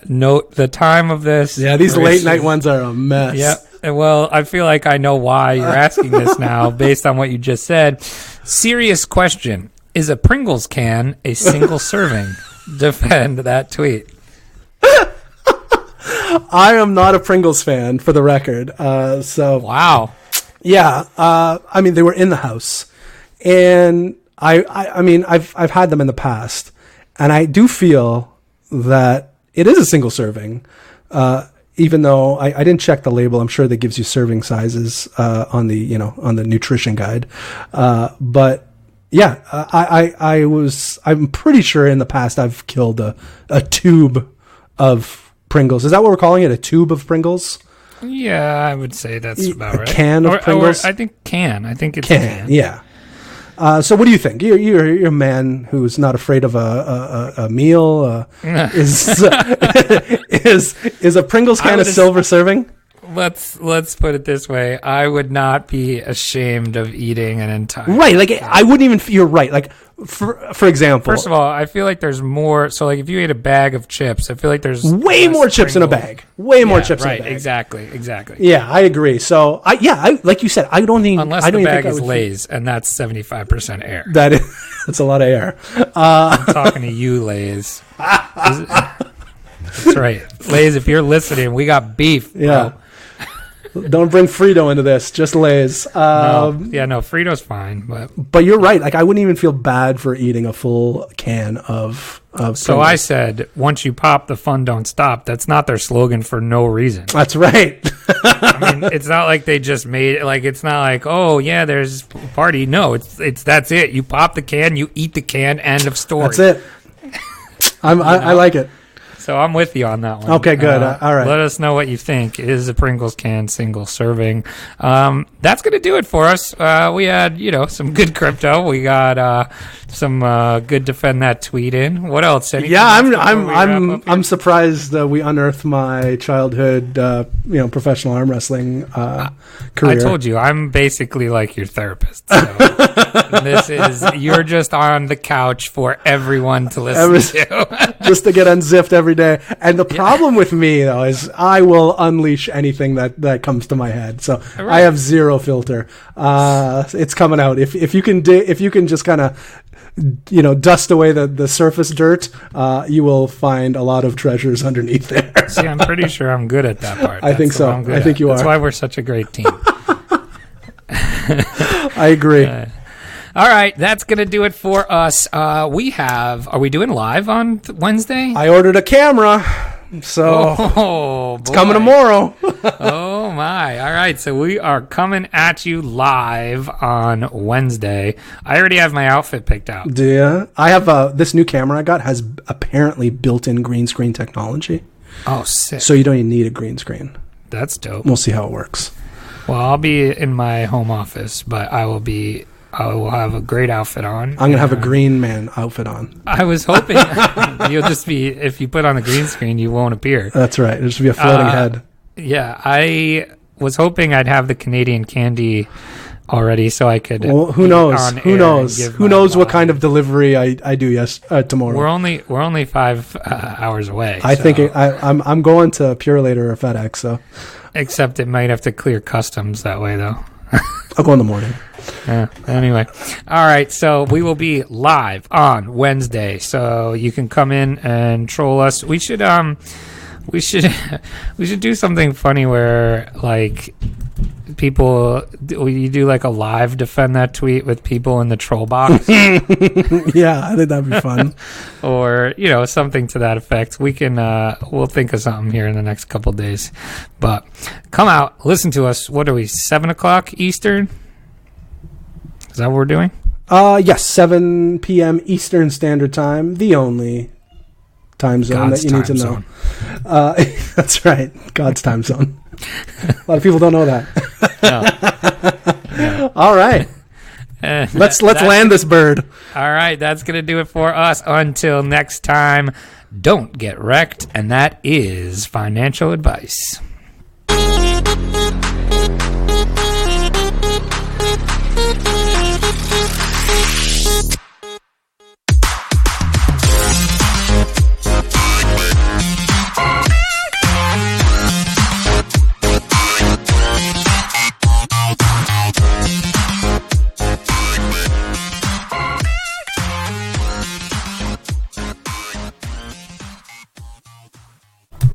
Note the time of this. Yeah, these late night ones are a mess. Yeah. Well, I feel like I know why you're asking this now, based on what you just said. Serious question. Is a Pringles can a single serving? Defend that tweet. I am not a Pringles fan, for the record. Wow. Yeah. I mean, they were in the house, and I mean, I've had them in the past, and I do feel that it is a single serving. Even though I didn't check the label, I'm sure that gives you serving sizes on the nutrition guide, but. Yeah, I'm pretty sure in the past I've killed a tube of Pringles. Is that what we're calling it? A tube of Pringles? Yeah, I would say that's about right. A can of Pringles? I think can. I think it's a can. Yeah. So what do you think? You're a man who's not afraid of a meal. Is a Pringles can a silver serving? Let's put it this way. I would not be ashamed of eating an entire... Right, like, I wouldn't even... You're right. Like, for example... First of all, I feel like there's more... So, like, if you ate a bag of chips, I feel like there's... Way more chips in a bag. Way more chips in a bag. Right, exactly. Yeah, I agree. So, I like you said, I don't think... Unless the bag is Lay's, and that's 75% air. That's a lot of air. I'm talking to you, Lay's. That's right. Lay's, if you're listening, we got beef, bro. Yeah. Don't bring Frito into this, just Lay's. Frito's fine, but you're right. Like, I wouldn't even feel bad for eating a full can of So I said, once you pop, the fun don't stop. That's not their slogan for no reason. That's right. I mean, it's not like they just made it. Like, it's not like, oh yeah, there's a party. No, it's that's it. You pop the can, you eat the can. End of story. That's it. I like it. So I'm with you on that one. Okay, good. All right. Let us know what you think. Is a Pringles can single serving? That's going to do it for us. We had, some good crypto. We got some good defend that tweet in. What else? I'm surprised we unearthed my childhood, professional arm wrestling career. I told you, I'm basically like your therapist. So you're just on the couch for everyone to listen to. Just to get unzipped every day. And the problem with me, though, is I will unleash anything that comes to my head. So right. I have zero filter. It's coming out. If you can just kind of dust away the surface dirt, you will find a lot of treasures underneath there. See, I'm pretty sure I'm good at that part. I think so. I think you are. That's why we're such a great team. I agree. All right, that's going to do it for us. Are we doing live on Wednesday? I ordered a camera, so it's coming tomorrow. Oh, my. All right, so we are coming at you live on Wednesday. I already have my outfit picked out. Do you? I have this new camera I got has apparently built-in green screen technology. Oh, sick. So you don't even need a green screen. That's dope. We'll see how it works. Well, I'll be in my home office, but I will have a great outfit on. I'm going to have a green man outfit on. I was hoping you'll just be, if you put on the green screen, you won't appear. That's right. It'll just be a floating head. Yeah, I was hoping I'd have the Canadian candy already so I could. Well, who knows? Who knows? Who knows what kind of delivery I do tomorrow? We're only 5 hours away. I think I'm going to Purelator or FedEx. So, except it might have to clear customs that way, though. I'll go in the morning. Anyway, all right. So we will be live on Wednesday. So you can come in and troll us. We should do something funny where like you do like a live defend that tweet with people in the troll box. Yeah, I think that'd be fun. Or something to that effect. We can we'll think of something here in the next couple of days. But come out, listen to us. What are we? 7:00 Eastern? Is that what we're doing? Yes, 7 p.m. Eastern Standard Time. The only time zone God's that you need to know. That's right, God's time zone. A lot of people don't know that. No. All right. Let's land this bird. All right, that's going to do it for us. Until next time, don't get wrecked, and that is financial advice.